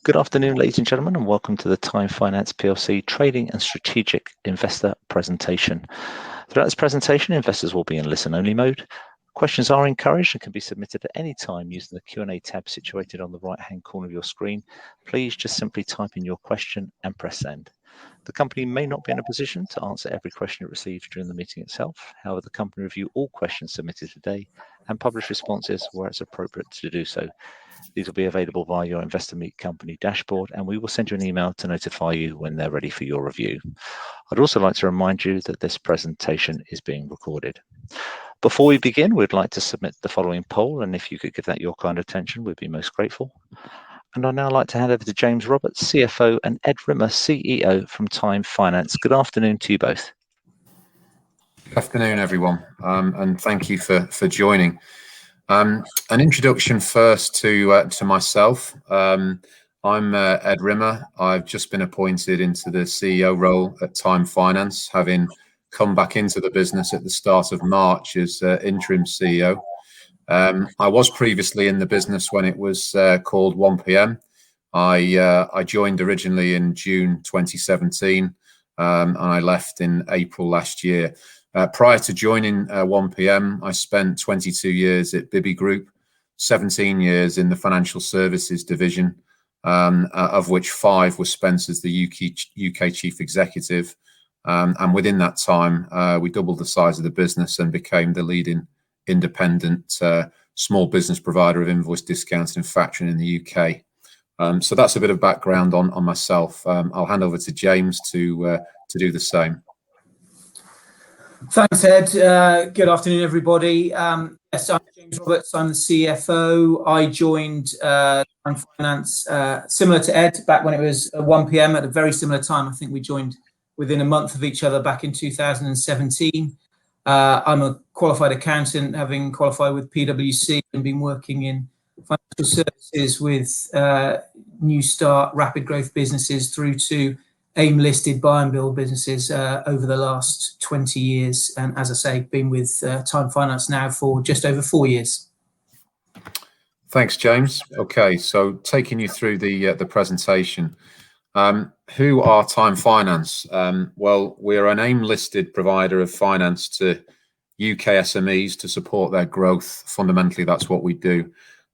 Good afternoon, ladies and gentlemen, and welcome to the Time Finance PLC Trading and Strategic Investor presentation. Throughout this presentation, investors will be in listen-only mode. Questions are encouraged and can be submitted at any time using the Q&A tab situated on the right-hand corner of your screen. Please just simply type in your question and press send. The company may not be in a position to answer every question it receives during the meeting itself. However, the company review all questions submitted today and publish responses where it's appropriate to do so. These will be available via your Investor Meet Company dashboard, and we will send you an email to notify you when they're ready for your review. I'd also like to remind you that this presentation is being recorded. Before we begin, we'd like to submit the following poll, and if you could give that your kind attention, we'd be most grateful. And I'd now like to hand over to James Roberts, CFO, and Ed Rimmer, CEO from Time Finance. Good afternoon to you both. Good afternoon, everyone, and thank you for joining. An introduction first to myself. I'm Ed Rimmer. I've just been appointed into the CEO role at Time Finance, having come back into the business at the start of March as interim CEO. I was previously in the business when it was called 1PM. I joined originally in June 2017, and I left in April last year. Prior to joining 1PM, I spent 22 years at Bibby Group, 17 years in the financial services division, of which 5 was spent as the UK chief executive. And within that time, we doubled the size of the business and became the leading independent small business provider of invoice discounting and factoring in the UK. So that's a bit of background on myself. I'll hand over to James to do the same. Thanks, Ed. Good afternoon, everybody. Yes, I'm James Roberts. I'm the CFO. I joined Time Finance, similar to Ed, back when it was 1PM at a very similar time. I think we joined within a month of each other back in 2017. I'm a qualified accountant, having qualified with PwC and been working in financial services with new start, rapid growth businesses through to AIM-listed buy and build businesses over the last 20 years. And as I say, been with Time Finance now for just over 4 years. Thanks, James. Okay, so taking you through the presentation. Who are Time Finance? Well, we're an AIM-listed provider of finance to UK SMEs to support their growth. Fundamentally, that's what we do.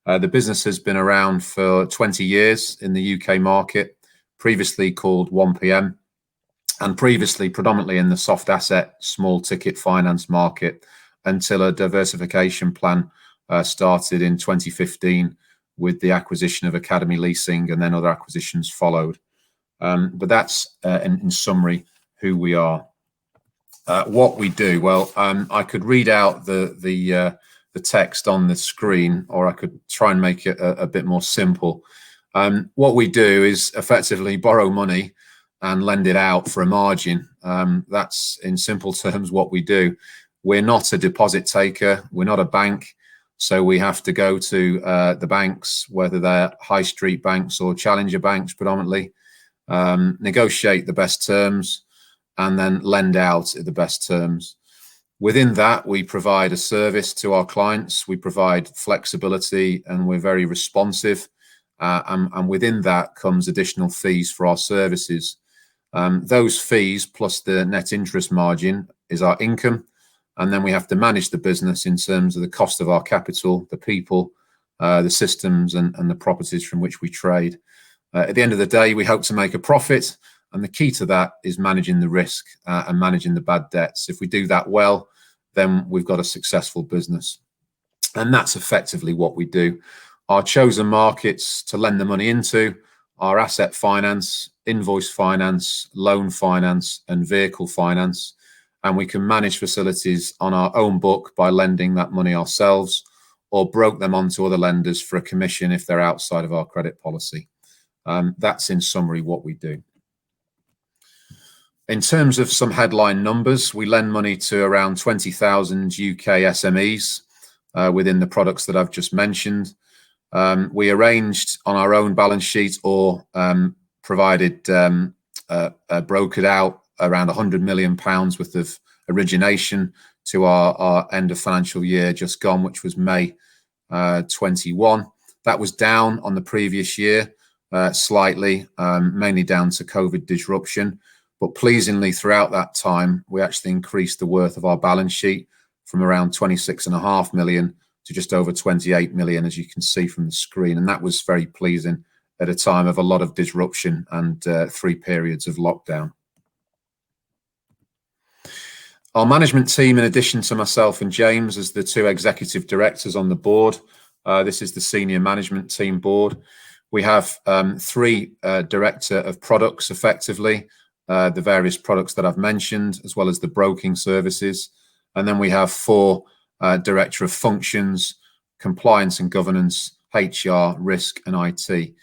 The business has been around for 20 years in the UK market, previously called 1PM, and previously predominantly in the soft asset, small ticket finance market, until a diversification plan started in 2015 with the acquisition of Academy Leasing, and then other acquisitions followed. But that's, in summary, who we are. What we do, well, I could read out the text on the screen, or I could try and make it a bit more simple. What we do is effectively borrow money and lend it out for a margin. That's in simple terms what we do. We're not a deposit taker. We're not a bank. So we have to go to the banks, whether they're high street banks or challenger banks predominantly, negotiate the best terms, and then lend out at the best terms. Within that, we provide a service to our clients. We provide flexibility, and we're very responsive. And within that comes additional fees for our services. Those fees plus the net interest margin is our income. And then we have to manage the business in terms of the cost of our capital, the people, the systems, and the properties from which we trade. At the end of the day, we hope to make a profit. And the key to that is managing the risk and managing the bad debts. If we do that well, then we've got a successful business. And that's effectively what we do. Our chosen markets to lend the money into are asset finance, invoice finance, loan finance, and vehicle finance. And we can manage facilities on our own book by lending that money ourselves, or broke them onto other lenders for a commission if they're outside of our credit policy. That's in summary what we do. In terms of some headline numbers, we lend money to around 20,000 UK SMEs within the products that I've just mentioned. We arranged on our own balance sheet or provided brokered out around £100 million worth of origination to our end of financial year just gone, which was May 21. That was down on the previous year. slightly, mainly down to COVID disruption. But pleasingly, throughout that time, we actually increased the worth of our balance sheet from around 26.5 million to just over 28 million, as you can see from the screen. And that was very pleasing at a time of a lot of disruption and 3 periods of lockdown. Our management team, in addition to myself and James as the 2 executive directors on the board, this is the senior management team board. We have 3 director of products, effectively, the various products that I've mentioned, as well as the broking services. And then we have 4 director of functions, compliance and governance, HR, risk, and IT.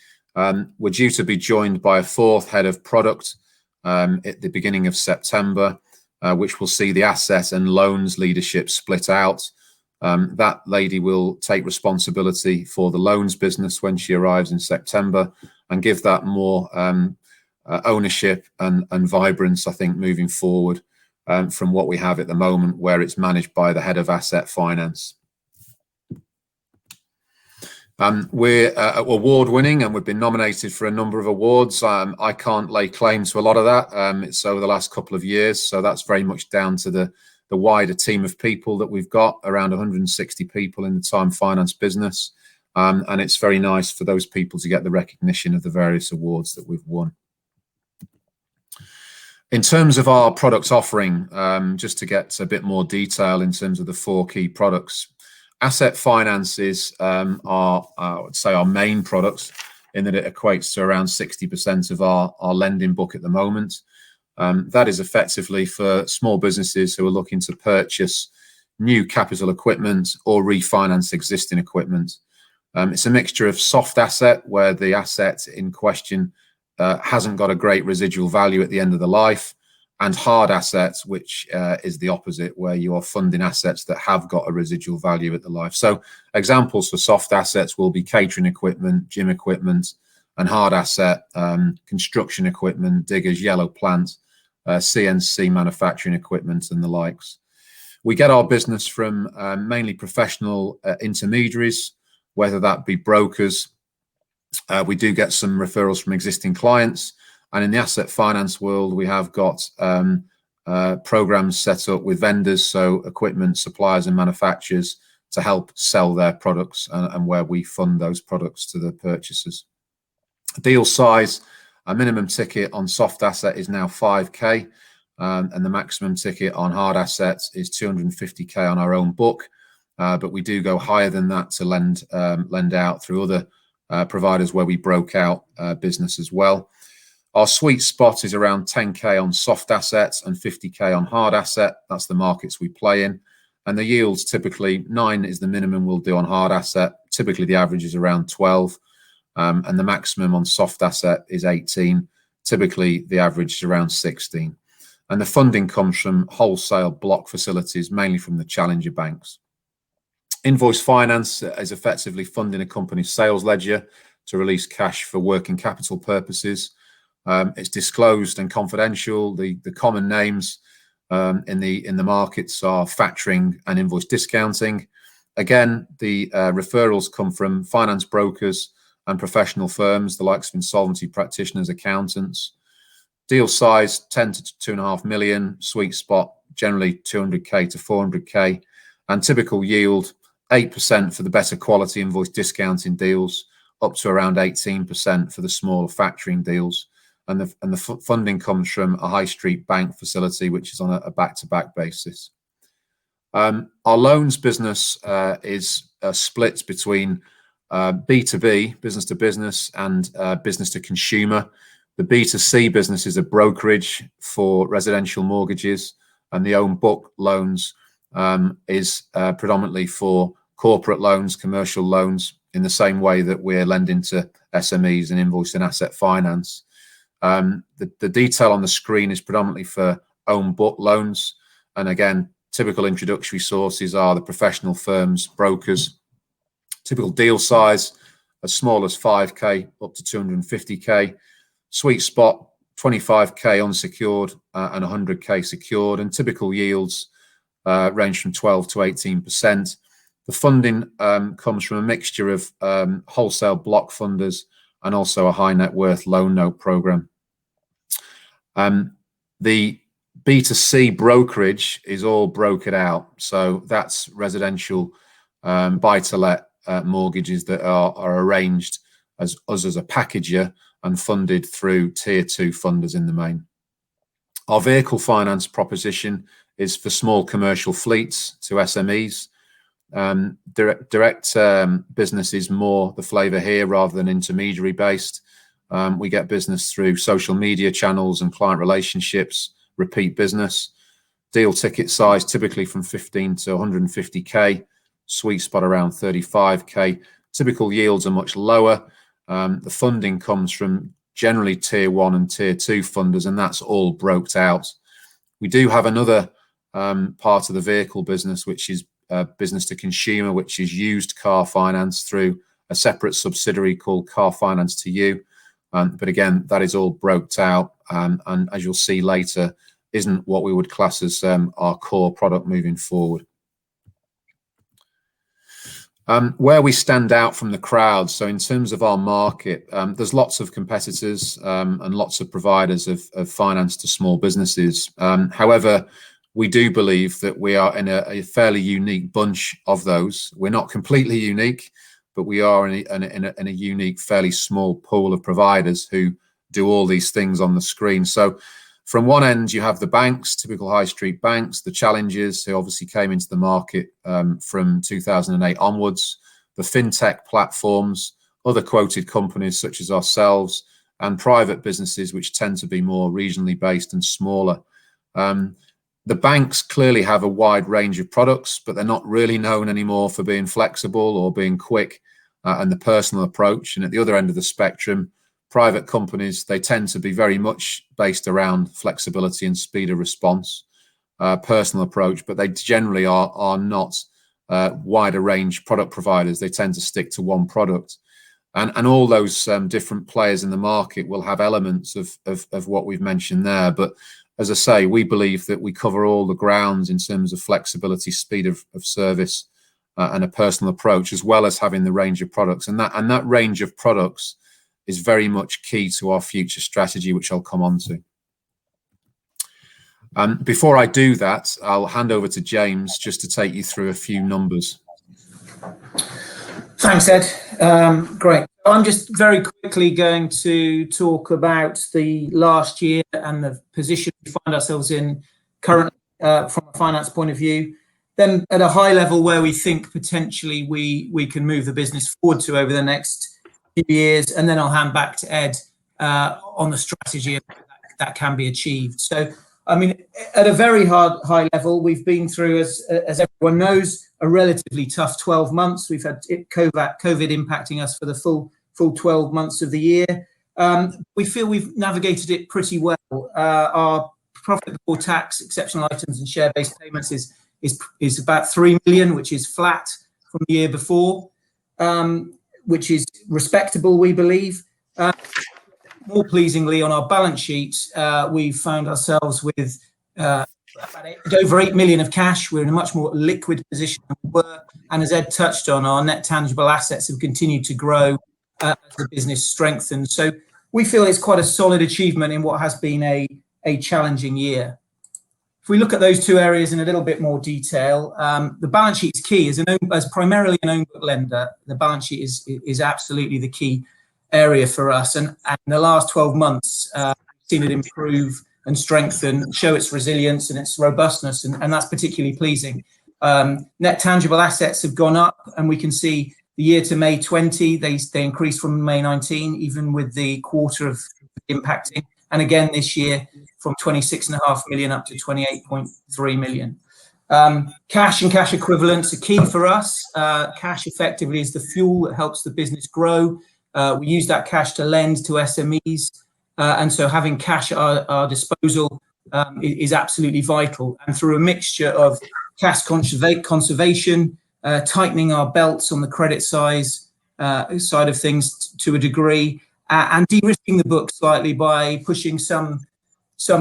We're due to be joined by a 4th head of product at the beginning of September, which will see the asset and loans leadership split out. That lady will take responsibility for the loans business when she arrives in September and give that more ownership and vibrance, I think, moving forward from what we have at the moment, where it's managed by the head of asset finance. We're award-winning, and we've been nominated for a number of awards. I can't lay claim to a lot of that. It's over the last couple of years, so that's very much down to the wider team of people that we've got, around 160 people in the Time Finance business. And it's very nice for those people to get the recognition of the various awards that we've won. In terms of our product offering, just to get a bit more detail in terms of the 4 key products, asset finances are, I would say, our main products, in that it equates to around 60% of our lending book at the moment. That is effectively for small businesses who are looking to purchase new capital equipment or refinance existing equipment. It's a mixture of soft asset, where the asset in question hasn't got a great residual value at the end of the life, and hard assets, which is the opposite, where you are funding assets that have got a residual value at the life. So examples for soft assets will be catering equipment, gym equipment, and hard asset, construction equipment, diggers, yellow plant, CNC manufacturing equipment, and the likes. We get our business from mainly professional intermediaries, whether that be brokers. We do get some referrals from existing clients. And in the asset finance world, we have got programs set up with vendors, so equipment suppliers and manufacturers, to help sell their products, and where we fund those products to the purchasers. Deal size, a minimum ticket on soft asset is now 5k, and the maximum ticket on hard assets is 250k on our own book. But we do go higher than that to lend out through other providers where we broke out business as well. Our sweet spot is around 10k on soft assets and 50k on hard asset. That's the markets we play in. And the yields, typically 9 is the minimum we'll do on hard asset. Typically the average is around 12. And the maximum on soft asset is 18. Typically the average is around 16. And the funding comes from wholesale block facilities, mainly from the challenger banks. Invoice finance is effectively funding a company's sales ledger to release cash for working capital purposes. It's disclosed and confidential. The common names in the markets are factoring and invoice discounting. Again, the referrals come from finance brokers and professional firms, the likes of insolvency practitioners, accountants. Deal size 10 to 2.5 million. Sweet spot generally 200k to 400k, and typical yield 8% for the better quality invoice discounting deals, up to around 18% for the smaller factoring deals. And the funding comes from a high street bank facility, which is on a back-to-back basis. Our loans business is split between B2B, business to business, and business to consumer. The B2C business is a brokerage for residential mortgages, and the own book loans is predominantly for corporate loans, commercial loans, in the same way that we're lending to SMEs and invoice and asset finance. The detail on the screen is predominantly for own book loans. And again, typical introductory sources are the professional firms, brokers. Typical deal size, as small as 5k up to 250k. Sweet spot, 25k unsecured and 100k secured. And typical yields range from 12 to 18%. The funding comes from a mixture of wholesale block funders and also a high net worth loan note program. The B2C brokerage is all brokered out. So that's residential buy-to-let mortgages that are arranged as us as a packager and funded through tier 2 funders in the main. Our vehicle finance proposition is for small commercial fleets to SMEs. Direct business is more the flavour here rather than intermediary based. We get business through social media channels and client relationships, repeat business. Deal ticket size typically from 15 to 150k, sweet spot around 35k. Typical yields are much lower. The funding comes from generally tier 1 and tier 2 funders, and that's all broked out. We do have another part of the vehicle business, which is business to consumer, which is used car finance through a separate subsidiary called Car Finance to You. But again, that is all broked out, and as you'll see later, isn't what we would class as our core product moving forward. Where we stand out from the crowd, so in terms of our market, there's lots of competitors and lots of providers of finance to small businesses. However, we do believe that we are in a fairly unique bunch of those. We're not completely unique, but we are in a unique, fairly small pool of providers who do all these things on the screen. So from one end, you have the banks, typical high street banks, the challengers who obviously came into the market from 2008 onwards, the fintech platforms, other quoted companies such as ourselves, and private businesses which tend to be more regionally based and smaller. The banks clearly have a wide range of products, but they're not really known anymore for being flexible or being quick and the personal approach. And at the other end of the spectrum, private companies, they tend to be very much based around flexibility and speed of response, personal approach, but they generally are not wider range product providers. They tend to stick to one product. And all those different players in the market will have elements of what we've mentioned there. But as I say, we believe that we cover all the grounds in terms of flexibility, speed of service, and a personal approach, as well as having the range of products. And that range of products is very much key to our future strategy, which I'll come on to. Before I do that, I'll hand over to James just to take you through a few numbers. Thanks, Ed. Great. I'm just very quickly going to talk about the last year and the position we find ourselves in currently from a finance point of view. Then at a high level where we think potentially we can move the business forward to over the next few years, and then I'll hand back to Ed on the strategy that can be achieved. So, I mean, at a very high level, we've been through, as everyone knows, a relatively tough 12 months. We've had COVID impacting us for the full 12 months of the year. We feel we've navigated it pretty well. Our profit before tax, exceptional items and share-based payments is about 3 million, which is flat from the year before, which is respectable, we believe. More pleasingly, on our balance sheet, we found ourselves with over 8 million of cash. We're in a much more liquid position than we were. And as Ed touched on, our net tangible assets have continued to grow as the business strengthens. So we feel it's quite a solid achievement in what has been a challenging year. If we look at those two areas in a little bit more detail, the balance sheet is key. As primarily an own book lender, the balance sheet is absolutely the key area for us. And in the last 12 months, we've seen it improve and strengthen, show its resilience and its robustness, and that's particularly pleasing. Net tangible assets have gone up, and we can see the year to May 20, they increased from May 19, even with the quarter of impacting. And again, this year, from 26.5 million up to 28.3 million. Cash and cash equivalents are key for us. Cash effectively is the fuel that helps the business grow. We use that cash to lend to SMEs. And so having cash at our disposal is absolutely vital. And through a mixture of cash conservation, tightening our belts on the credit side of things to a degree, and de-risking the book slightly by pushing some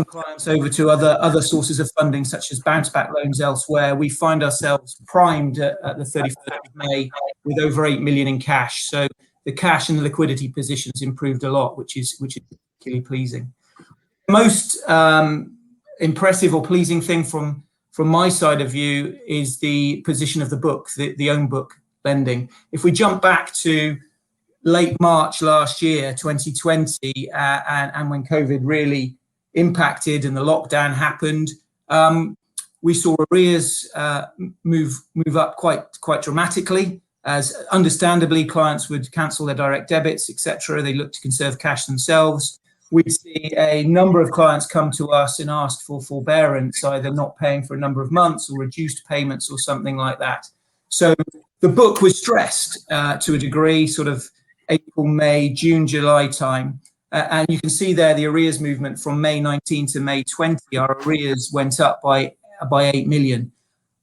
clients over to other sources of funding, such as bounce back loans elsewhere, we find ourselves primed at the 31st of May with over 8 million in cash. So the cash and the liquidity positions improved a lot, which is particularly pleasing. Most impressive or pleasing thing from my side of view is the position of the book, the own book lending. If we jump back to late March last year, 2020, and when COVID really impacted and the lockdown happened, we saw arrears move up quite dramatically, as understandably clients would cancel their direct debits, etc. They look to conserve cash themselves. We'd see a number of clients come to us and ask for forbearance, either not paying for a number of months or reduced payments or something like that. So the book was stressed to a degree, sort of April, May, June, July time. And you can see there the arrears movement from May 19 to May 20. Our arrears went up by 8 million.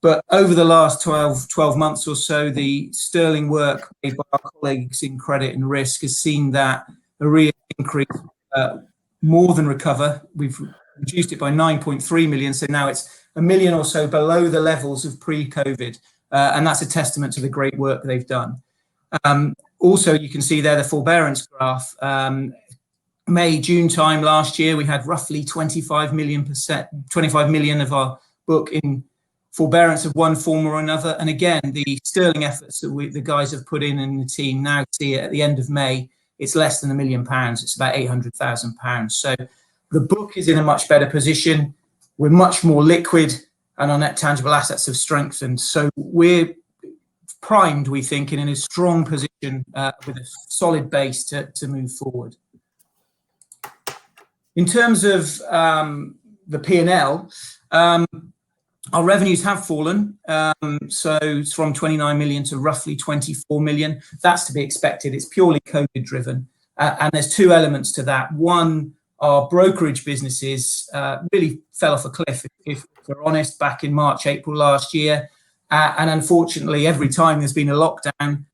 But over the last 12 months or so, the sterling work made by our colleagues in credit and risk has seen that arrears increase more than recover. We've reduced it by 9.3 million. So now it's 1 million or so below the levels of pre-COVID. And that's a testament to the great work they've done. Also, you can see there the forbearance graph. May, June time last year, we had roughly 25 million of our book in forbearance of one form or another. And again, the sterling efforts that the guys have put in the team now see it at the end of May, it's less than £1 million. It's about £800,000. So the book is in a much better position. We're much more liquid and our net tangible assets have strengthened. So we're primed, we think, and in a strong position with a solid base to move forward. In terms of the P&L, our revenues have fallen, so it's from 29 million to roughly 24 million. That's to be expected. It's purely COVID driven. And there's two elements to that. One, our brokerage businesses really fell off a cliff, if we're honest, back in March, April last year. And unfortunately, every time there's been a lockdown,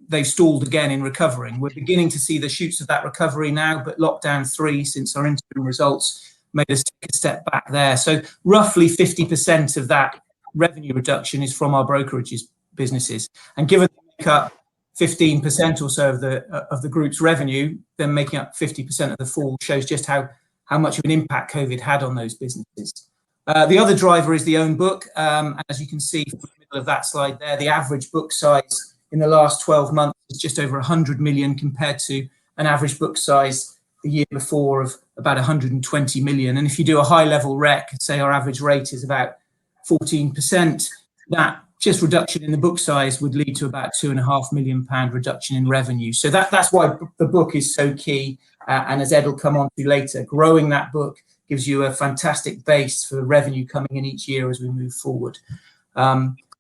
they've stalled again in recovering. We're beginning to see the shoots of that recovery now, but lockdown 3, since our interim results, made us take a step back there. So roughly 50% of that revenue reduction is from our brokerages businesses. And given they make up 15% or so of the group's revenue, then making up 50% of the fall shows just how much of an impact COVID had on those businesses. The other driver is the own book. As you can see from the middle of that slide there, the average book size in the last 12 months is just over 100 million compared to an average book size the year before of about 120 million. And if you do a high level rec, say our average rate is about 14%, that just reduction in the book size would lead to about £2.5 million reduction in revenue. So that's why the book is so key. And as Ed will come on to later, growing that book gives you a fantastic base for the revenue coming in each year as we move forward.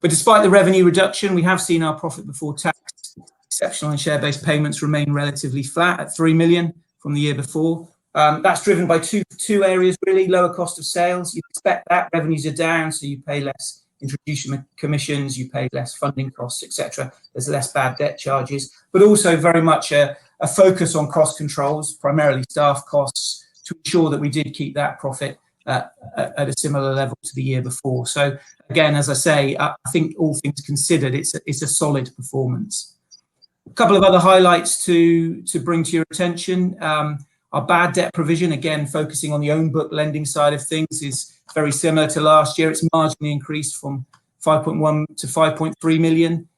But despite the revenue reduction, we have seen our profit before tax, exceptional and share-based payments remain relatively flat at 3 million from the year before. That's driven by two areas, really. Lower cost of sales. You expect that. Revenues are down, so you pay less introduction commissions, you pay less funding costs, etc. There's less bad debt charges, but also very much a focus on cost controls, primarily staff costs, to ensure that we did keep that profit at a similar level to the year before. So again, as I say, I think all things considered, it's a solid performance. A couple of other highlights to bring to your attention. Our bad debt provision, again, focusing on the own book lending side of things, is very similar to last year. It's marginally increased from 5.1 to 5.3 million.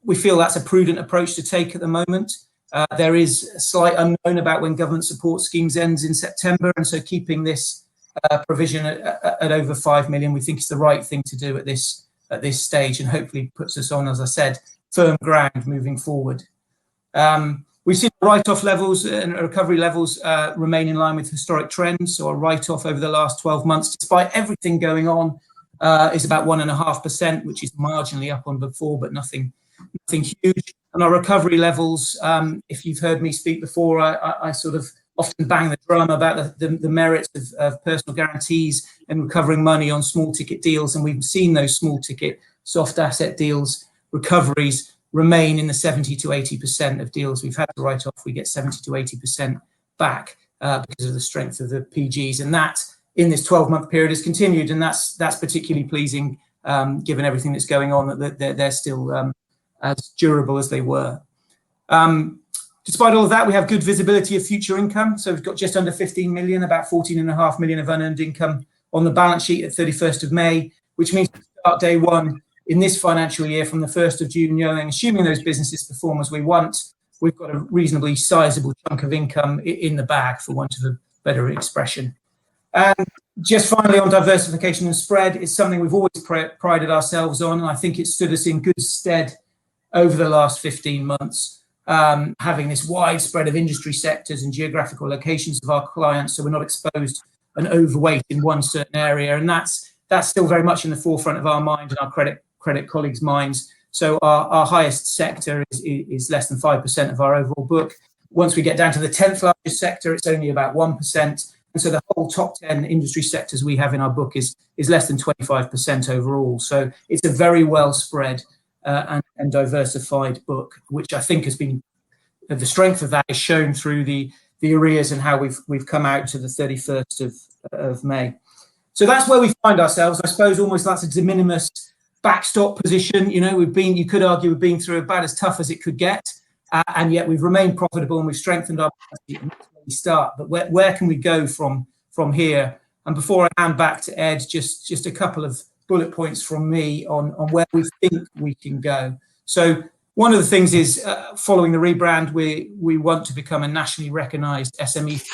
We feel that's a prudent approach to take at the moment. There is a slight unknown about when government support schemes ends in September, and so keeping this provision at over 5 million, we think is the right thing to do at this stage, and hopefully puts us on, as I said, firm ground moving forward. We've seen write-off levels and recovery levels remain in line with historic trends. So a write-off over the last 12 months, despite everything going on, is about 1.5%, which is marginally up on before, but nothing huge. And our recovery levels, if you've heard me speak before, I sort of often bang the drum about the merits of personal guarantees and recovering money on small ticket deals. And we've seen those small ticket soft asset deals recoveries remain in the 70 to 80% of deals we've had to write off. We get 70 to 80% back because of the strength of the PGs. And that in this 12-month period has continued. And that's particularly pleasing given everything that's going on, that they're still as durable as they were. Despite all of that, we have good visibility of future income. So we've got just under 15 million, about 14.5 million of unearned income on the balance sheet at 31st of May, which means we start day one in this financial year from the 1st of June, knowing, assuming those businesses perform as we want, we've got a reasonably sizable chunk of income in the bag, for want of a better expression. And just finally, on diversification and spread, it's something we've always prided ourselves on, and I think it stood us in good stead over the last 15 months, having this wide spread of industry sectors and geographical locations of our clients, so we're not exposed and overweight in one certain area, and that's still very much in the forefront of our mind and our credit colleagues' minds. So our highest sector is less than 5% of our overall book. Once we get down to the 10th largest sector, it's only about 1%. And so the whole top 10 industry sectors we have in our book is less than 25% overall. So it's a very well spread and diversified book, which I think has been, the strength of that is shown through the arrears and how we've come out to the 31st of May. So that's where we find ourselves. I suppose almost that's a de minimis backstop position. You know, you could argue we've been through about as tough as it could get, and yet we've remained profitable and we've strengthened our balance sheet, and that's where we start. But where can we go from here? And before I hand back to Ed, just a couple of bullet points from me on where we think we can go. So one of the things is following the rebrand, we want to become a nationally recognised SME.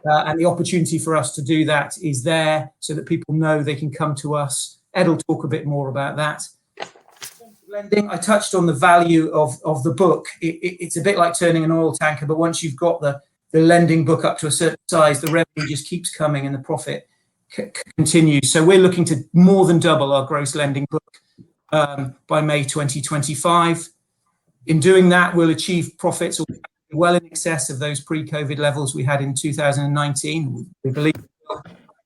And the opportunity for us to do that is there, so that people know they can come to us. Ed will talk a bit more about that. Lending, I touched on the value of the book. It's a bit like turning an oil tanker, but once you've got the lending book up to a certain size, the revenue just keeps coming and the profit continues. So we're looking to more than double our gross lending book by May 2025. In doing that, we'll achieve profits well in excess of those pre-COVID levels we had in 2019, we believe.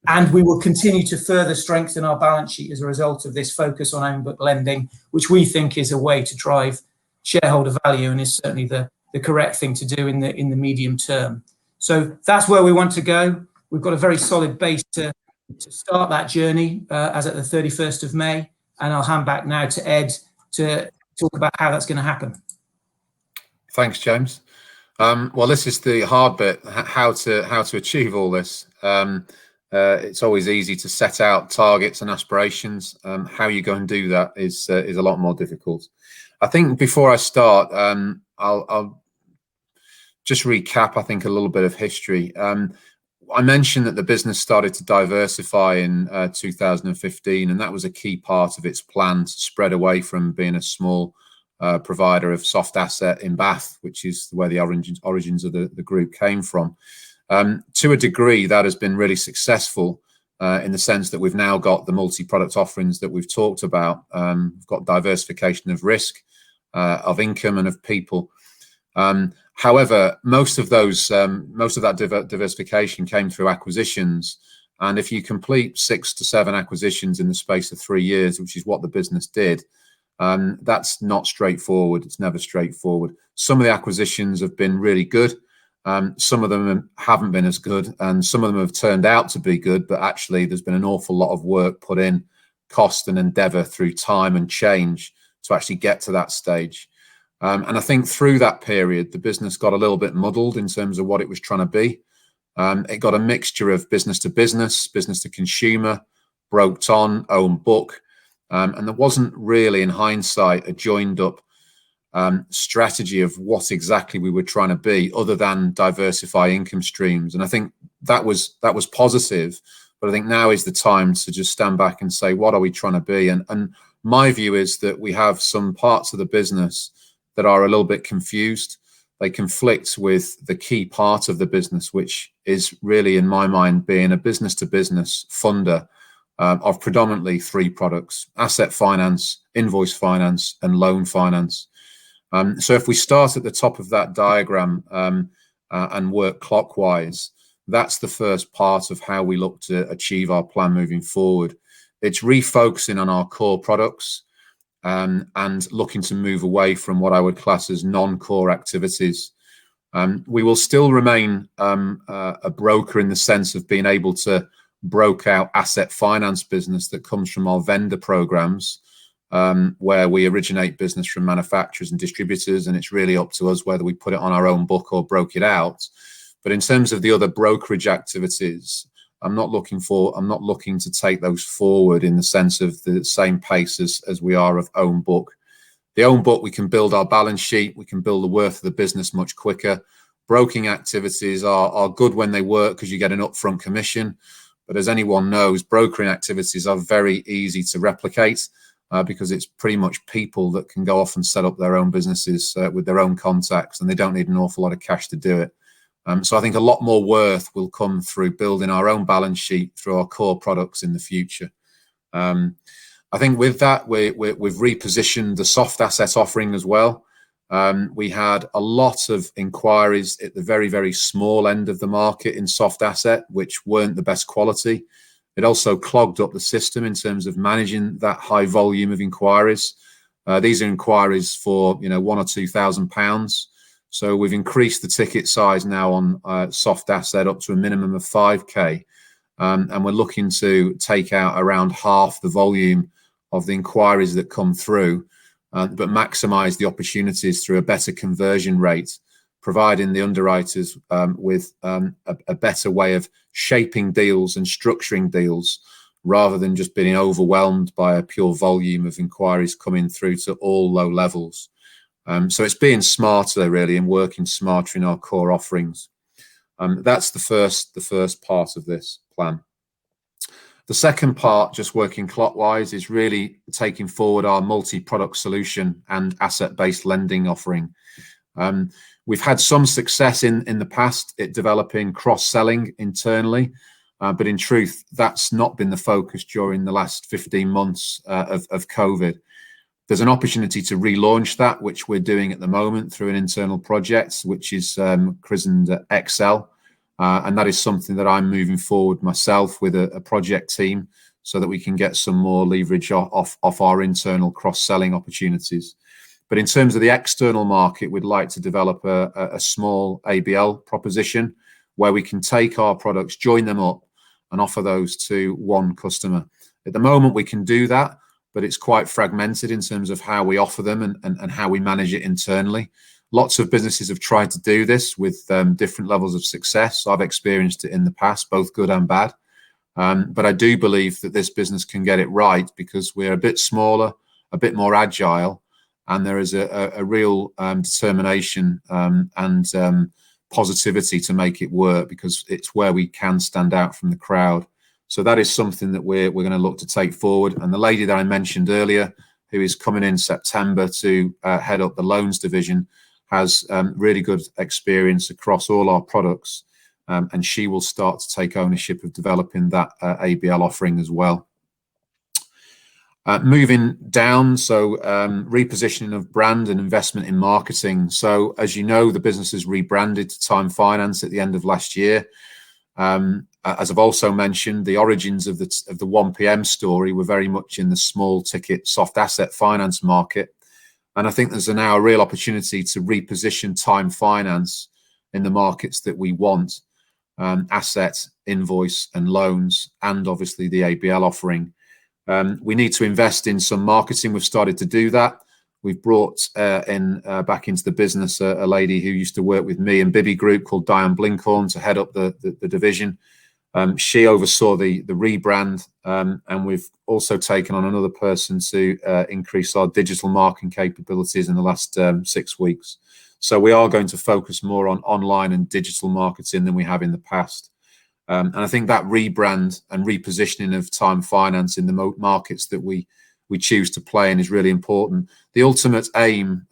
And we will continue to further strengthen our balance sheet as a result of this focus on own book lending, which we think is a way to drive shareholder value and is certainly the correct thing to do in the medium term. So that's where we want to go. We've got a very solid base to start that journey as at the 31st of May. And I'll hand back now to Ed to talk about how that's going to happen. Thanks, James. Well, this is the hard bit, how to achieve all this. It's always easy to set out targets and aspirations. How you go and do that is a lot more difficult. I think before I start, I'll just recap, I think, a little bit of history. I mentioned that the business started to diversify in 2015, and that was a key part of its plan to spread away from being a small provider of soft asset in Bath, which is where the origins of the group came from. To a degree, that has been really successful in the sense that we've now got the multi-product offerings that we've talked about. We've got diversification of risk, of income, and of people. However, most of that diversification came through acquisitions. And if you complete 6 to 7 acquisitions in the space of 3 years, which is what the business did, that's not straightforward. It's never straightforward. Some of the acquisitions have been really good. Some of them haven't been as good, and some of them have turned out to be good, but actually there's been an awful lot of work put in, cost and endeavour through time and change to actually get to that stage. And I think through that period, the business got a little bit muddled in terms of what it was trying to be. It got a mixture of business to business to consumer, broked on, own book. And there wasn't really, in hindsight, a joined up strategy of what exactly we were trying to be, other than diversify income streams. And I think that was positive, but I think now is the time to just stand back and say, what are we trying to be? And my view is that we have some parts of the business that are a little bit confused. They conflict with the key part of the business, which is really, in my mind, being a business to business funder of predominantly 3 products: asset finance, invoice finance, and loan finance. So if we start at the top of that diagram and work clockwise, that's the first part of how we look to achieve our plan moving forward. It's refocusing on our core products and looking to move away from what I would class as non-core activities. We will still remain a broker in the sense of being able to broker out asset finance business that comes from our vendor programs. where we originate business from manufacturers and distributors, and it's really up to us whether we put it on our own book or broke it out. But in terms of the other brokerage activities, I'm not looking to take those forward in the sense of the same pace as we are of own book. The own book, we can build our balance sheet, we can build the worth of the business much quicker. Broking activities are good when they work because you get an upfront commission. But as anyone knows, brokering activities are very easy to replicate because it's pretty much people that can go off and set up their own businesses with their own contacts, and they don't need an awful lot of cash to do it. So I think a lot more worth will come through building our own balance sheet through our core products in the future. I think with that, we've repositioned the soft asset offering as well. We had a lot of inquiries at the very, very small end of the market in soft asset, which weren't the best quality. It also clogged up the system in terms of managing that high volume of inquiries. These are inquiries for, £1,000 or £2,000. So we've increased the ticket size now on soft asset up to a minimum of 5k. And we're looking to take out around half the volume of the inquiries that come through, but maximize the opportunities through a better conversion rate, providing the underwriters with a better way of shaping deals and structuring deals rather than just being overwhelmed by a pure volume of inquiries coming through to all low levels. So it's being smarter really and working smarter in our core offerings. That's the first part of this plan. The second part, just working clockwise, is really taking forward our multi-product solution and asset-based lending offering. We've had some success in the past at developing cross-selling internally, but in truth, that's not been the focus during the last 15 months of COVID. There's an opportunity to relaunch that, which we're doing at the moment through an internal project, which is christened Excel. And that is something that I'm moving forward myself with a project team so that we can get some more leverage off our internal cross-selling opportunities. But in terms of the external market, we'd like to develop a small ABL proposition where we can take our products, join them up and offer those to one customer. At the moment, we can do that, but it's quite fragmented in terms of how we offer them and how we manage it internally. Lots of businesses have tried to do this with different levels of success. I've experienced it in the past, both good and bad. But I do believe that this business can get it right because we're a bit smaller, a bit more agile, and there is a real determination and positivity to make it work because it's where we can stand out from the crowd. So that is something that we're going to look to take forward. And the lady that I mentioned earlier, who is coming in September to head up the loans division, has really good experience across all our products. And she will start to take ownership of developing that ABL offering as well. Moving down, so repositioning of brand and investment in marketing. So as you know, the business is rebranded to Time Finance at the end of last year. As I've also mentioned, the origins of the 1PM story were very much in the small ticket soft asset finance market. And I think there's now a real opportunity to reposition Time Finance in the markets that we want, asset, invoice and loans, and obviously the ABL offering. We need to invest in some marketing. We've started to do that. We've brought back into the business a lady who used to work with me in Bibby Group called Diane Blinkhorn to head up the division. She oversaw the rebrand, and we've also taken on another person to increase our digital marketing capabilities in the last 6 weeks. So we are going to focus more on online and digital marketing than we have in the past. And I think that rebrand and repositioning of Time Finance in the markets that we choose to play in is really important. The ultimate aim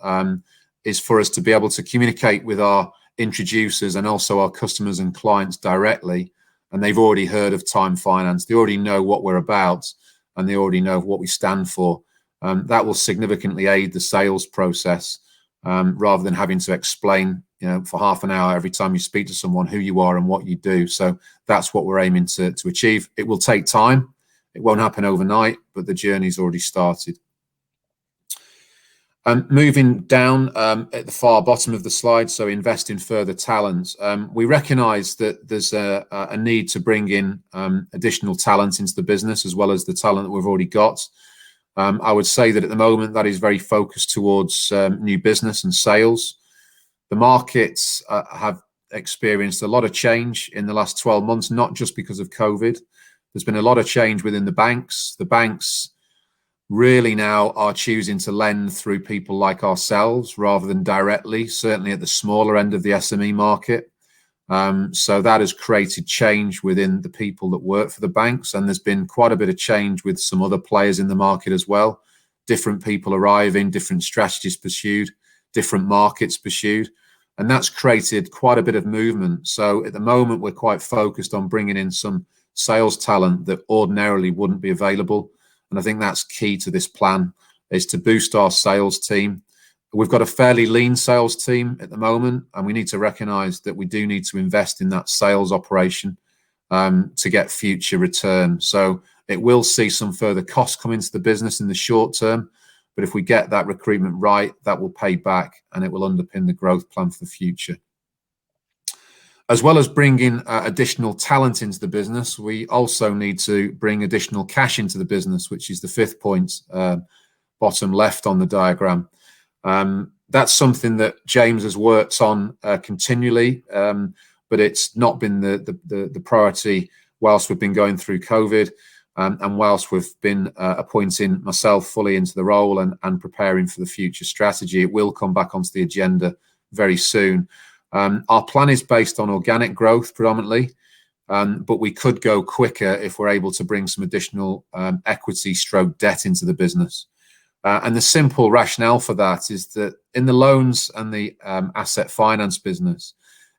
is for us to be able to communicate with our introducers and also our customers and clients directly. And they've already heard of Time Finance. They already know what we're about and they already know what we stand for. That will significantly aid the sales process rather than having to explain, for half an hour every time you speak to someone who you are and what you do. So that's what we're aiming to achieve. It will take time. It won't happen overnight, but the journey's already started. Moving down at the far bottom of the slide, so invest in further talent. We recognise that there's a need to bring in additional talent into the business as well as the talent that we've already got. I would say that at the moment that is very focused towards new business and sales. The markets have experienced a lot of change in the last 12 months, not just because of COVID. There's been a lot of change within the banks. The banks really now are choosing to lend through people like ourselves rather than directly, certainly at the smaller end of the SME market. So that has created change within the people that work for the banks, and there's been quite a bit of change with some other players in the market as well. Different people arriving, different strategies pursued, different markets pursued, and that's created quite a bit of movement. So at the moment, we're quite focused on bringing in some sales talent that ordinarily wouldn't be available, and I think that's key to this plan, is to boost our sales team. We've got a fairly lean sales team at the moment, and we need to recognise that we do need to invest in that sales operation to get future return. So it will see some further costs come into the business in the short term, but if we get that recruitment right, that will pay back and it will underpin the growth plan for the future. As well as bringing additional talent into the business, we also need to bring additional cash into the business, which is the fifth point, bottom left on the diagram. That's something that James has worked on continually, but it's not been the priority whilst we've been going through COVID, and whilst we've been appointing myself fully into the role and preparing for the future strategy. It will come back onto the agenda very soon. Our plan is based on organic growth predominantly, but we could go quicker if we're able to bring some additional equity stroke debt into the business. And the simple rationale for that is that in the loans and the asset finance business,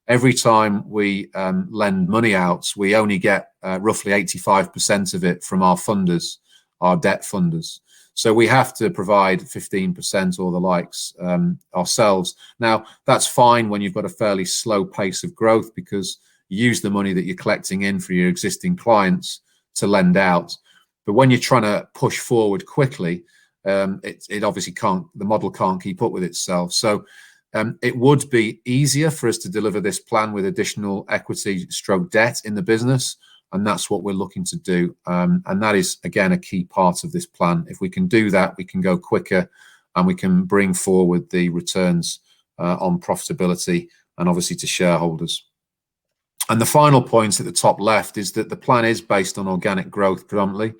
every time we lend money out, we only get roughly 85% of it from our funders, our debt funders. So we have to provide 15% or the likes ourselves. Now, that's fine when you've got a fairly slow pace of growth, because you use the money that you're collecting in for your existing clients to lend out. But when you're trying to push forward quickly, it obviously can't, the model can't keep up with itself. So it would be easier for us to deliver this plan with additional equity stroke debt in the business, and that's what we're looking to do. And that is, again, a key part of this plan. If we can do that, we can go quicker and we can bring forward the returns on profitability and obviously to shareholders. And the final point at the top left is that the plan is based on organic growth predominantly.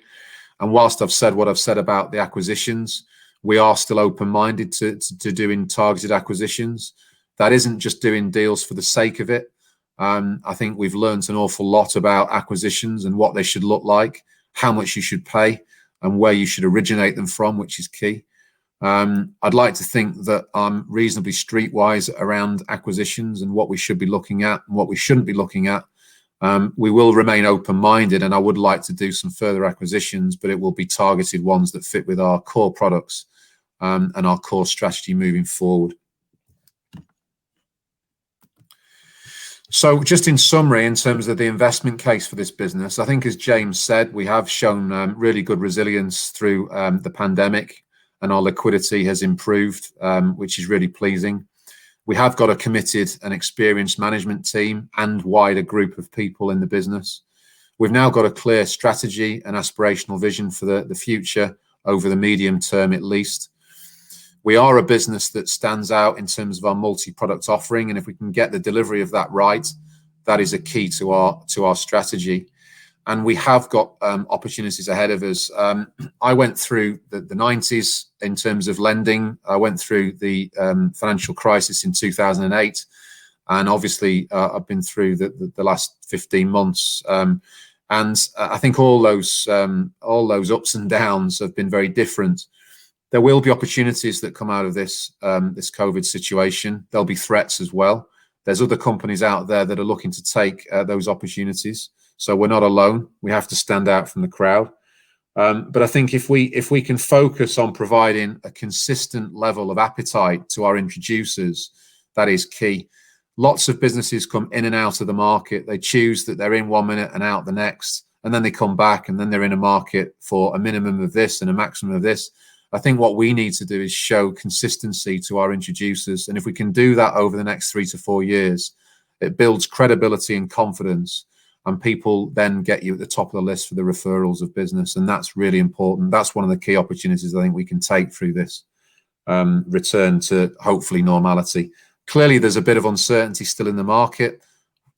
And whilst I've said what I've said about the acquisitions, we are still open-minded to doing targeted acquisitions. That isn't just doing deals for the sake of it. I think we've learned an awful lot about acquisitions and what they should look like, how much you should pay, and where you should originate them from, which is key. I'd like to think that I'm reasonably streetwise around acquisitions and what we should be looking at and what we shouldn't be looking at. We will remain open-minded, and I would like to do some further acquisitions, but it will be targeted ones that fit with our core products and our core strategy moving forward. So just in summary, in terms of the investment case for this business, I think, as James said, we have shown really good resilience through the pandemic, and our liquidity has improved, which is really pleasing. We have got a committed and experienced management team and wider group of people in the business. We've now got a clear strategy and aspirational vision for the future over the medium term at least. We are a business that stands out in terms of our multi-product offering, and if we can get the delivery of that right, that is a key to our strategy. And we have got opportunities ahead of us. I went through the 90s in terms of lending. I went through the financial crisis in 2008, and obviously I've been through the last 15 months. And I think all those ups and downs have been very different. There will be opportunities that come out of this this COVID situation. There'll be threats as well. There's other companies out there that are looking to take those opportunities. So we're not alone. We have to stand out from the crowd. But I think if we can focus on providing a consistent level of appetite to our introducers, that is key. Lots of businesses come in and out of the market. They choose that they're in 1 minute and out the next, and then they come back and then they're in a market for a minimum of this and a maximum of this. I think what we need to do is show consistency to our introducers. And if we can do that over the next 3 to 4 years, it builds credibility and confidence. and people then get you at the top of the list for the referrals of business, and that's really important. That's one of the key opportunities I think we can take through this return to hopefully normality. Clearly, there's a bit of uncertainty still in the market.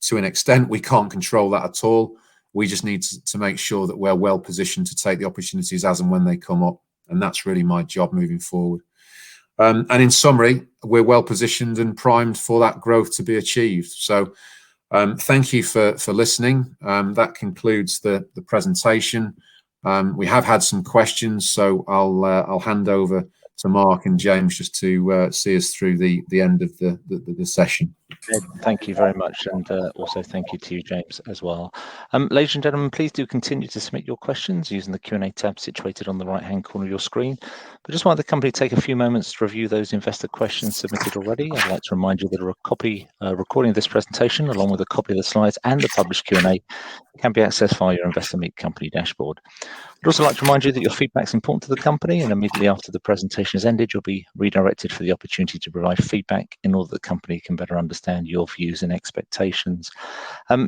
To an extent, we can't control that at all. We just need to make sure that we're well positioned to take the opportunities as and when they come up, and that's really my job moving forward. And in summary, we're well positioned and primed for that growth to be achieved. So thank you for listening. That concludes the presentation. We have had some questions, so I'll hand over to Mark and James just to see us through the end of the session. Ed, thank you very much, and also thank you to you, James, as well. Ladies and gentlemen, please do continue to submit your questions using the Q&A tab situated on the right-hand corner of your screen. But just want the company to take a few moments to review those investor questions submitted already. I'd like to remind you that a recording of this presentation, along with a copy of the slides and the published Q&A, can be accessed via your Investor Meet company dashboard. I'd also like to remind you that your feedback is important to the company, and immediately after the presentation has ended, you'll be redirected for the opportunity to provide feedback in order that the company can better understand your views and expectations.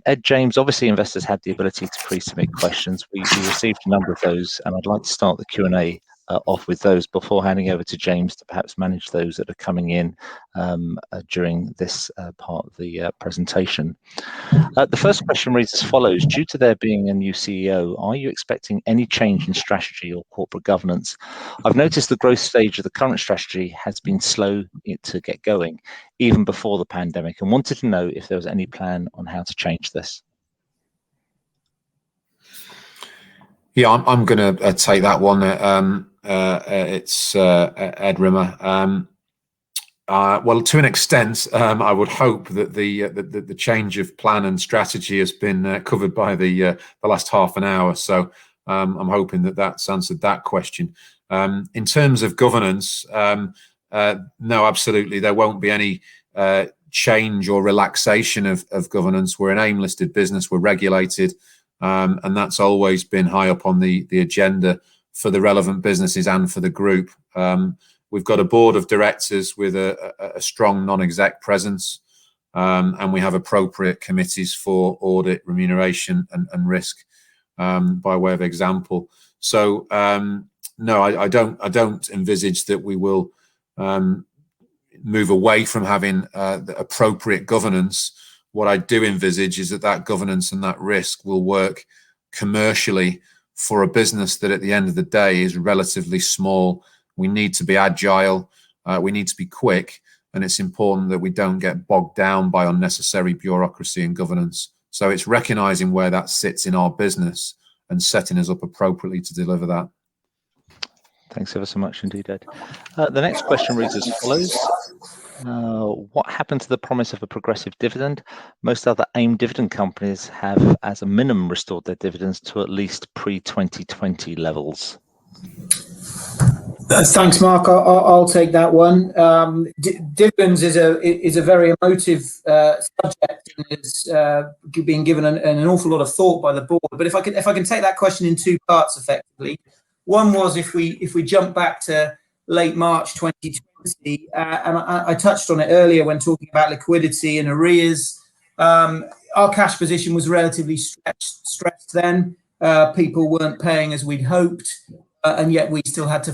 Ed, James, obviously investors had the ability to pre-submit questions. We received a number of those, and I'd like to start the Q&A off with those before handing over to James to perhaps manage those that are coming in during this part of the presentation. The first question reads as follows: due to there being a new CEO, are you expecting any change in strategy or corporate governance? I've noticed the growth stage of the current strategy has been slow to get going, even before the pandemic, and wanted to know if there was any plan on how to change this. Yeah, I'm going to take that one. It's Ed Rimmer. Well, to an extent, I would hope that the change of plan and strategy has been covered by the last half an hour. So I'm hoping that that's answered that question. In terms of governance, no, absolutely, there won't be any change or relaxation of governance. We're an AIM-listed business. We're regulated. And that's always been high up on the agenda for the relevant businesses and for the group. We've got a board of directors with a strong non-exec presence, and we have appropriate committees for audit, remuneration, and risk, by way of example. So no, I don't envisage that we will move away from having the appropriate governance. What I do envisage is that governance and that risk will work commercially for a business that at the end of the day is relatively small. We need to be agile, we need to be quick, and it's important that we don't get bogged down by unnecessary bureaucracy and governance. So it's recognizing where that sits in our business and setting us up appropriately to deliver that. Thanks ever so much indeed, Ed. The next question reads as follows. What happened to the promise of a progressive dividend? Most other AIM dividend companies have, as a minimum, restored their dividends to at least pre-2020 levels. Thanks, Mark. I'll take that one. Dividends is a very emotive subject, and it's being given an awful lot of thought by the board. But if I can take that question in two parts, effectively. One was if we jump back to late March 2020, and I touched on it earlier when talking about liquidity and arrears. Our cash position was relatively stretched then. People weren't paying as we'd hoped, and yet we still had to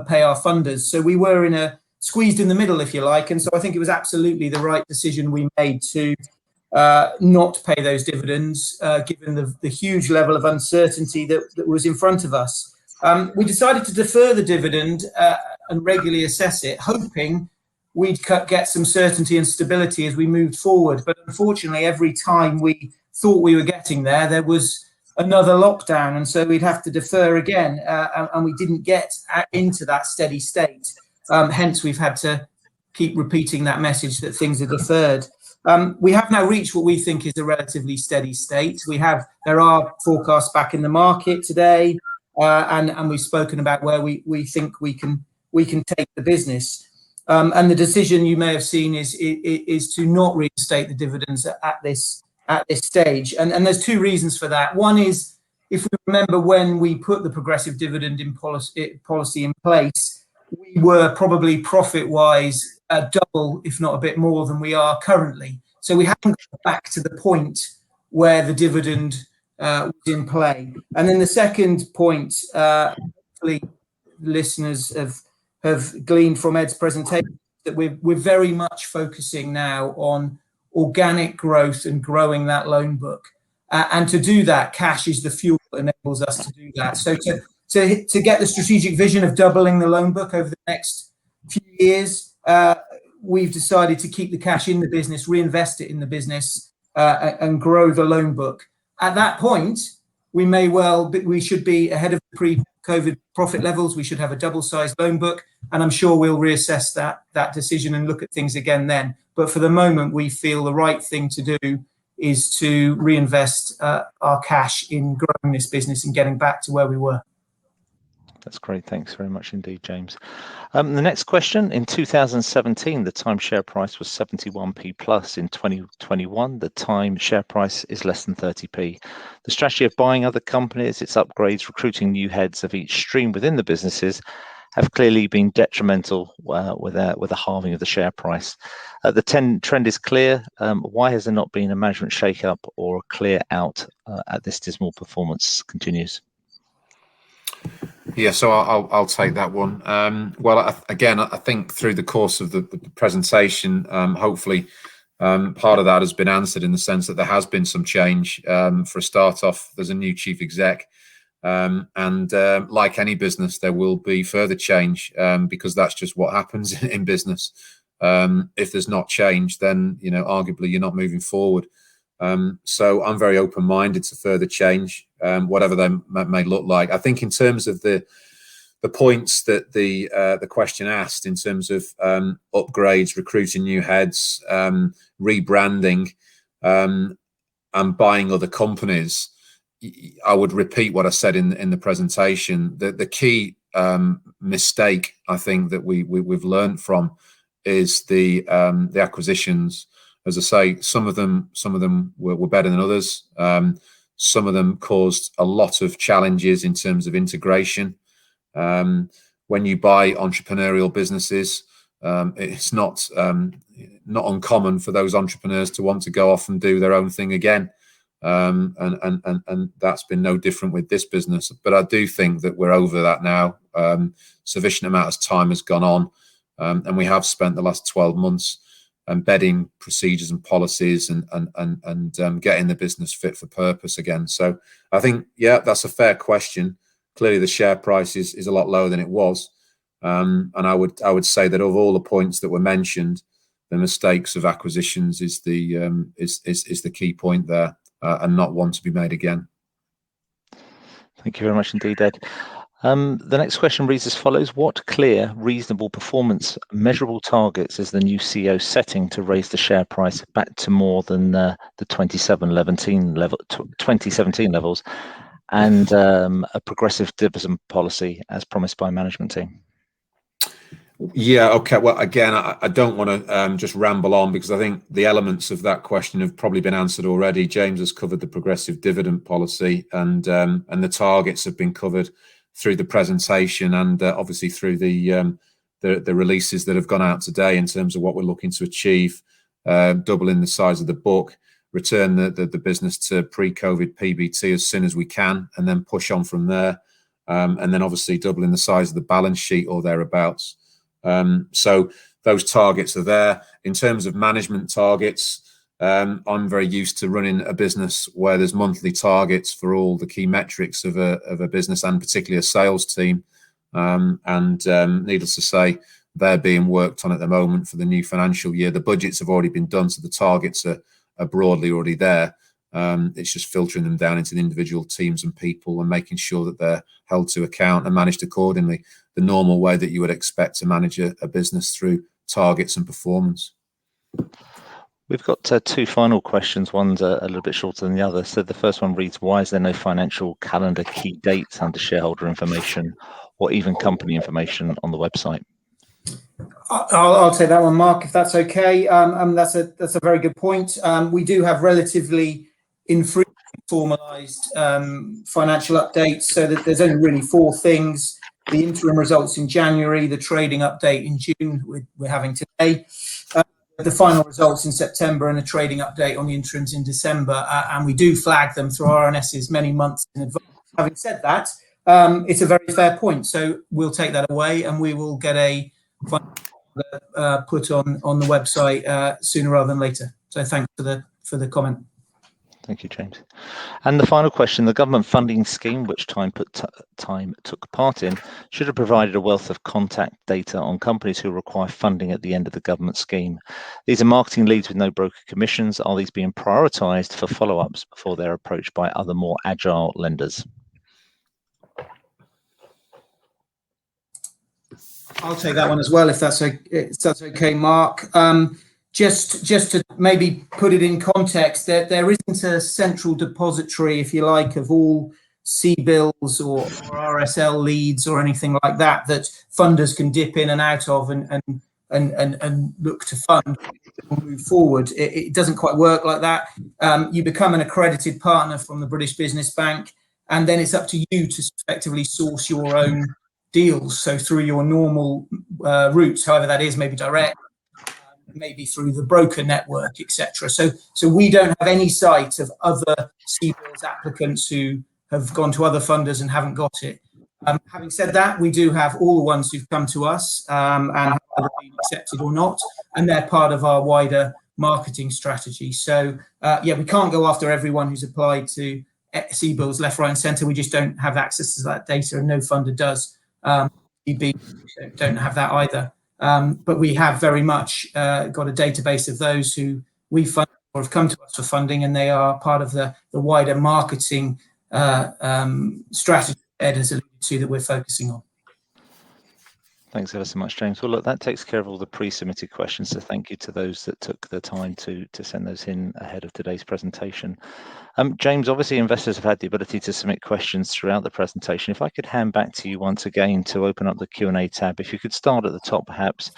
pay our funders. So we were squeezed in the middle, if you like. And so I think it was absolutely the right decision we made to not pay those dividends, given the huge level of uncertainty that was in front of us. We decided to defer the dividend and regularly assess it, hoping we'd get some certainty and stability as we moved forward. But unfortunately, every time we thought we were getting there, there was another lockdown, and so we'd have to defer again, and we didn't get into that steady state. Hence, we've had to keep repeating that message that things are deferred. We have now reached what we think is a relatively steady state. There are forecasts back in the market today, and we've spoken about where we think we can take the business. And the decision you may have seen is to not reinstate the dividends at this stage. And there's two reasons for that. One is, if we remember when we put the progressive dividend policy in place, we were probably profit-wise double, if not a bit more than we are currently. So we haven't got back to the point where the dividend was in play. And then the second point, hopefully listeners have gleaned from Ed's presentation, that we're very much focusing now on organic growth and growing that loan book. And to do that, cash is the fuel that enables us to do that. So to get the strategic vision of doubling the loan book over the next few years, we've decided to keep the cash in the business, reinvest it in the business, and grow the loan book. At that point, we should be ahead of pre-COVID profit levels. We should have a double-sized loan book, and I'm sure we'll reassess that decision and look at things again then. But for the moment, we feel the right thing to do is to reinvest our cash in growing this business and getting back to where we were. That's great. Thanks very much indeed, James. The next question: in 2017, the Time share price was 71p plus. In 2021, the Time share price is less than 30p. The strategy of buying other companies, its upgrades, recruiting new heads of each stream within the businesses have clearly been detrimental with a halving of the share price. The trend is clear. Why has there not been a management shake-up or a clear out at this dismal performance continues? Yeah, so I'll take that one. Well, I think through the course of the presentation, hopefully part of that has been answered in the sense that there has been some change. For a start off, there's a new chief exec, and like any business, there will be further change because that's just what happens in business. If there's not change, then arguably you're not moving forward. So I'm very open-minded to further change, whatever they may look like. I think in terms of the points that the question asked, in terms of upgrades, recruiting new heads, rebranding, and buying other companies, I would repeat what I said in the presentation. The key mistake I think that we've learned from is the acquisitions. As I say, some of them were better than others. Some of them caused a lot of challenges in terms of integration. When you buy entrepreneurial businesses, it's not uncommon for those entrepreneurs to want to go off and do their own thing again. And that's been no different with this business. But I do think that we're over that now. Sufficient amount of time has gone on, and we have spent the last 12 months embedding procedures and policies and getting the business fit for purpose again. So I think, yeah, that's a fair question. Clearly, the share price is a lot lower than it was, and I would say that of all the points that were mentioned, the mistakes of acquisitions is the key point there, and not one to be made again. Thank you very much indeed, Ed. The next question reads as follows: what clear, reasonable performance measurable targets is the new CEO setting to raise the share price back to more than the 2017 levels, and a progressive dividend policy as promised by management team? Yeah, okay. Well, again, I don't want to just ramble on, because I think the elements of that question have probably been answered already. James has covered the progressive dividend policy, and the targets have been covered through the presentation, and obviously through the releases that have gone out today in terms of what we're looking to achieve, doubling the size of the book, return the business to pre-COVID PBT as soon as we can, and then push on from there, and then obviously doubling the size of the balance sheet or thereabouts. So those targets are there. In terms of management targets, I'm very used to running a business where there's monthly targets for all the key metrics of a business, and particularly a sales team. And needless to say, they're being worked on at the moment for the new financial year. The budgets have already been done, so the targets are broadly already there. It's just filtering them down into the individual teams and people, and making sure that they're held to account and managed accordingly, the normal way that you would expect to manage a business through targets and performance. We've got two final questions. One's a little bit shorter than the other. So the first one reads: why is there no financial calendar key dates under shareholder information or even company information on the website? I'll take that one, Mark, if that's okay. That's a very good point. We do have relatively infrequent formalised financial updates, so that there's only really four things: the interim results in January, the trading update in June we're having today. the final results in September and a trading update on the interims in December, and we do flag them through RNSs many months in advance. Having said that, it's a very fair point, so we'll take that away and we will get a put on the website sooner rather than later. So thanks for the comment. Thank you, James. And the final question: the government funding scheme, which Time took part in, should have provided a wealth of contact data on companies who require funding at the end of the government scheme. These are marketing leads with no broker commissions. Are these being prioritised for follow-ups before they're approached by other more agile lenders? I'll take that one as well, if that's okay, Mark. Just to maybe put it in context, there isn't a central depository, if you like, of all CBILS or RSL leads or anything like that funders can dip in and out of and look to fund and move forward. It doesn't quite work like that. You become an accredited partner from the British Business Bank, and then it's up to you to effectively source your own deals. So through your normal routes, however that is, maybe direct, maybe through the broker network, etc. So we don't have any sight of other CBILS applicants who have gone to other funders and haven't got it. Having said that, we do have all the ones who've come to us and have either been accepted or not, and they're part of our wider marketing strategy. So yeah, we can't go after everyone who's applied to CBILS left, right and centre. We just don't have access to that data, and no funder does. EB don't have that either. But we have very much got a database of those who we fund or have come to us for funding, and they are part of the wider marketing strategy Ed has alluded to that we're focusing on. Thanks ever so much, James. Well, look, that takes care of all the pre-submitted questions. So thank you to those that took the time to send those in ahead of today's presentation. James, obviously investors have had the ability to submit questions throughout the presentation. If I could hand back to you once again to open up the Q&A tab, if you could start at the top, perhaps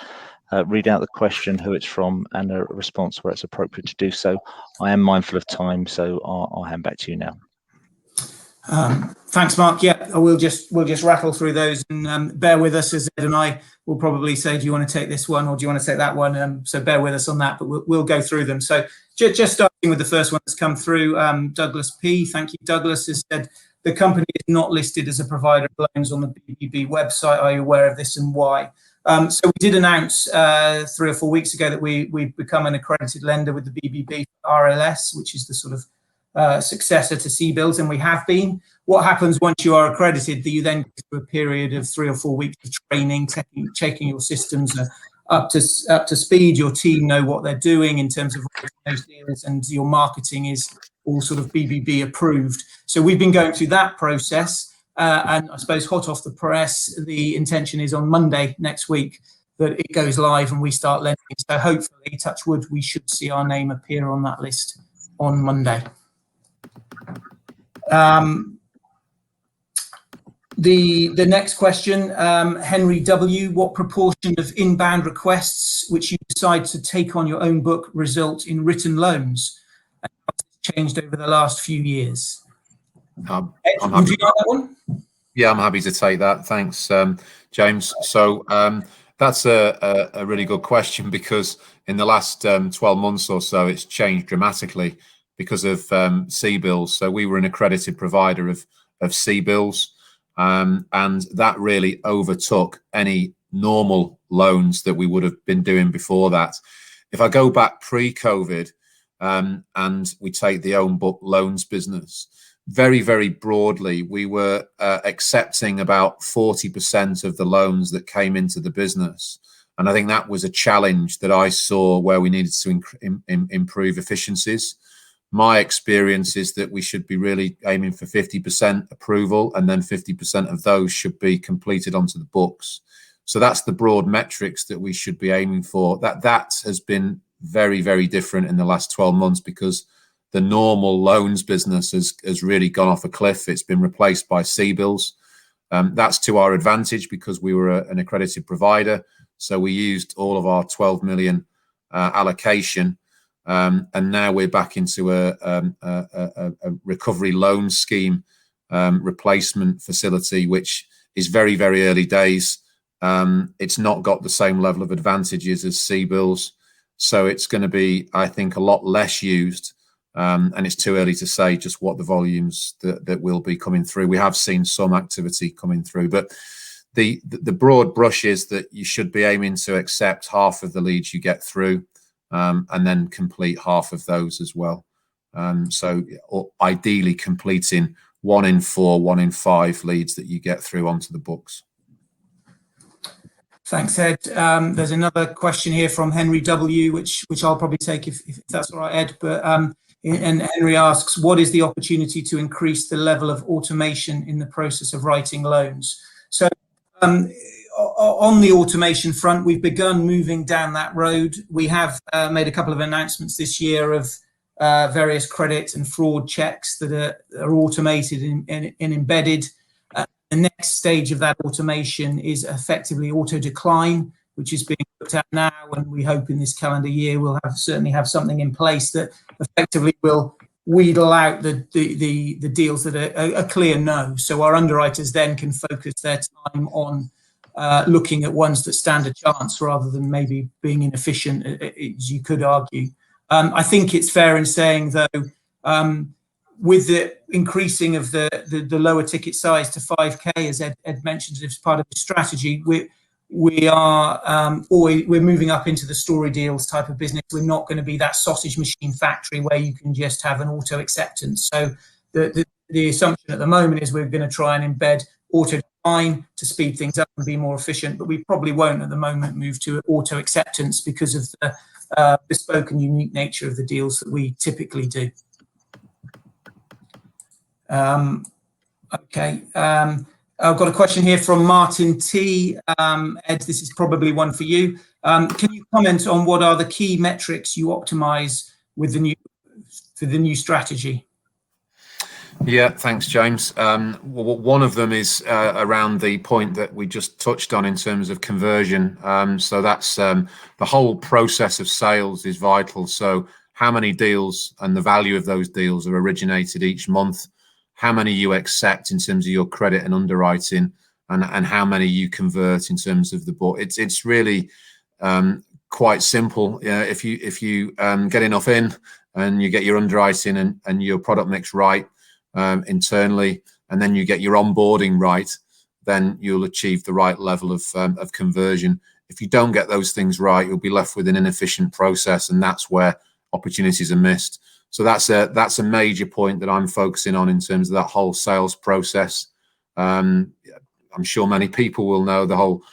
read out the question, who it's from, and a response where it's appropriate to do so. I am mindful of time, so I'll hand back to you now. Thanks, Mark. Yeah, we'll just rattle through those and bear with us, as Ed and I will probably say, do you want to take this one or do you want to take that one? So bear with us on that, but we'll go through them. So just starting with the first one that's come through, Douglas P. Thank you, Douglas, has said, the company is not listed as a provider of loans on the BBB website. Are you aware of this and why? So we did announce 3 or 4 weeks ago that we've become an accredited lender with the BBB RLS, which is the sort of successor to CBILS, and we have been. What happens once you are accredited? You then go through a period of 3 or 4 weeks of training, checking your systems up to speed. Your team know what they're doing in terms of those deals, and your marketing is all sort of BBB approved. So we've been going through that process, and I suppose hot off the press, the intention is on Monday next week that it goes live and we start lending. So hopefully, touch wood, we should see our name appear on that list on Monday. The next question, Henry W. What proportion of inbound requests which you decide to take on your own book result in written loans? And how has it changed over the last few years? Ed, would you like that one? Yeah, I'm happy to take that. Thanks, James. So that's a really good question, because in the last 12 months or so, it's changed dramatically because of CBILS. So we were an accredited provider of CBILS, and that really overtook any normal loans that we would have been doing before that. If I go back pre-COVID and we take the own book loans business, very, very broadly, we were accepting about 40% of the loans that came into the business. And I think that was a challenge that I saw where we needed to improve efficiencies. My experience is that we should be really aiming for 50% approval, and then 50% of those should be completed onto the books. So that's the broad metrics that we should be aiming for. That has been very, very different in the last 12 months because the normal loans business has really gone off a cliff. It's been replaced by CBILS. That's to our advantage because we were an accredited provider. So we used all of our 12 million allocation. And now we're back into a recovery loan scheme replacement facility, which is very, very early days. It's not got the same level of advantages as CBILS. So it's going to be, I think, a lot less used. And it's too early to say just what the volumes that will be coming through. We have seen some activity coming through, but the broad brush is that you should be aiming to accept half of the leads you get through, and then complete half of those as well. So ideally completing 1 in 4, 1 in 5 leads that you get through onto the books. Thanks, Ed. There's another question here from Henry W, which I'll probably take if that's all right, Ed. But and Henry asks, what is the opportunity to increase the level of automation in the process of writing loans? So on the automation front, we've begun moving down that road. We have made a couple of announcements this year of various credit and fraud checks that are automated and embedded. The next stage of that automation is effectively auto decline, which is being looked at now, and we hope in this calendar year we'll certainly have something in place that effectively will wheedle out the deals that are a clear no. So our underwriters then can focus their time on looking at ones that stand a chance rather than maybe being inefficient, as you could argue. I think it's fair in saying, though, with the increasing of the lower ticket size to 5k, as Ed mentioned as part of the strategy, we're moving up into the story deals type of business. We're not going to be that sausage machine factory where you can just have an auto acceptance. So the assumption at the moment is we're going to try and embed auto decline to speed things up and be more efficient, but we probably won't at the moment move to auto acceptance because of the bespoke and unique nature of the deals that we typically do. Okay. I've got a question here from Martin T. Ed, this is probably one for you. Can you comment on what are the key metrics you optimize with the new strategy? Yeah, thanks, James. One of them is around the point that we just touched on in terms of conversion. So that's the whole process of sales is vital. So how many deals and the value of those deals are originated each month, how many you accept in terms of your credit and underwriting, and how many you convert in terms of the book. It's really quite simple. If you get enough in and you get your underwriting and your product mix right internally, and then you get your onboarding right, then you'll achieve the right level of conversion. If you don't get those things right, you'll be left with an inefficient process, and that's where opportunities are missed. So that's a major point that I'm focusing on in terms of that whole sales process. I'm sure many people will know the whole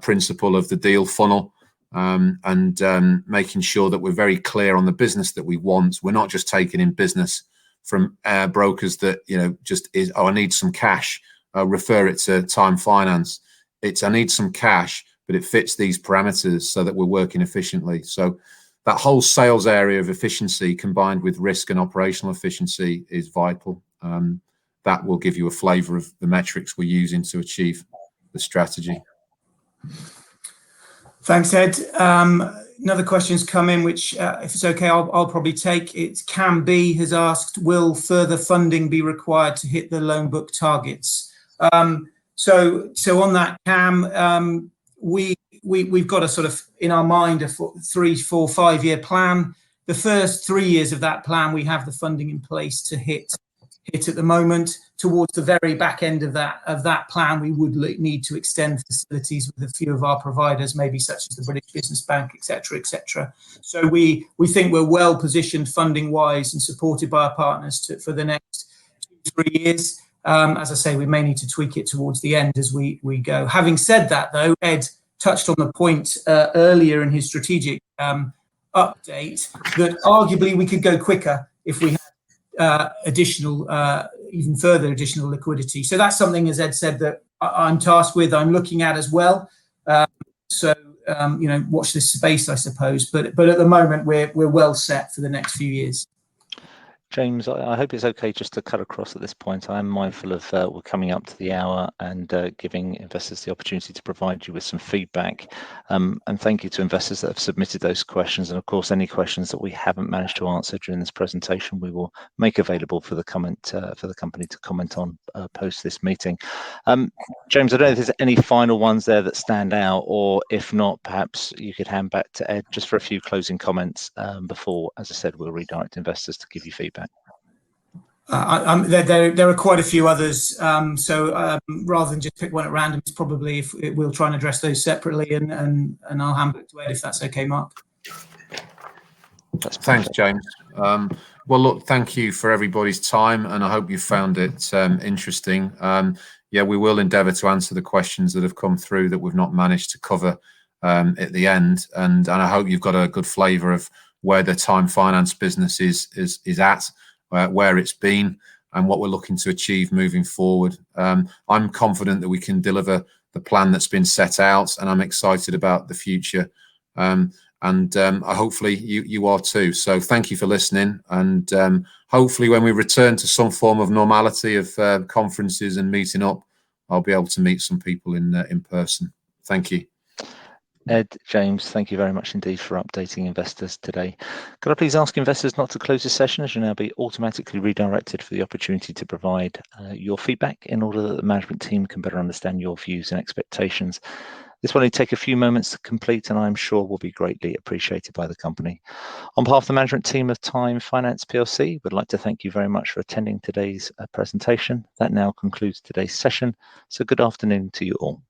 principle of the deal funnel, and making sure that we're very clear on the business that we want. We're not just taking in business from brokers that just is, oh, I need some cash, refer it to Time Finance. It's I need some cash, but it fits these parameters so that we're working efficiently. So that whole sales area of efficiency combined with risk and operational efficiency is vital. That will give you a flavour of the metrics we're using to achieve the strategy. Thanks, Ed. Another question's come in, which, if it's okay, I'll probably take. It's Cam B has asked, will further funding be required to hit the loan book targets? So on that, Cam, we've got a sort of in our mind a 3, 4, 5 year plan. The first 3 years of that plan, we have the funding in place to hit at the moment. Towards the very back end of that plan, we would need to extend facilities with a few of our providers, maybe such as the British Business Bank, etc., etc. So we think we're well positioned funding wise and supported by our partners for the next 2 to 3 years. As I say, we may need to tweak it towards the end as we go. Having said that, though, Ed touched on the point earlier in his strategic update that arguably we could go quicker if we had even further additional liquidity. So that's something, as Ed said, that I'm tasked with, I'm looking at as well. Watch this space, I suppose. But at the moment, we're well set for the next few years. James, I hope it's okay just to cut across at this point. I am mindful of we're coming up to the hour and giving investors the opportunity to provide you with some feedback. And thank you to investors that have submitted those questions. And of course, any questions that we haven't managed to answer during this presentation, we will make available for the company to comment on post this meeting. James, I don't know if there's any final ones there that stand out, or if not, perhaps you could hand back to Ed just for a few closing comments before, as I said, we'll redirect investors to give you feedback. There are quite a few others, so rather than just pick one at random, it's probably we'll try and address those separately, and I'll hand back to Ed if that's okay, Mark. Thanks, James. Well, look, thank you for everybody's time, and I hope you found it interesting. Yeah, we will endeavour to answer the questions that have come through that we've not managed to cover at the end, and I hope you've got a good flavour of where the Time Finance business is at. Where it's been and what we're looking to achieve moving forward. I'm confident that we can deliver the plan that's been set out, and I'm excited about the future. Hopefully you are too. So thank you for listening, and hopefully when we return to some form of normality of conferences and meeting up, I'll be able to meet some people in person. Thank you. Ed, James, thank you very much indeed for updating investors today. Could I please ask investors not to close this session, as you'll now be automatically redirected for the opportunity to provide your feedback in order that the management team can better understand your views and expectations. This will only take a few moments to complete, and I'm sure will be greatly appreciated by the company. On behalf of the management team of Time Finance PLC, we'd like to thank you very much for attending today's presentation. That now concludes today's session. So good afternoon to you all.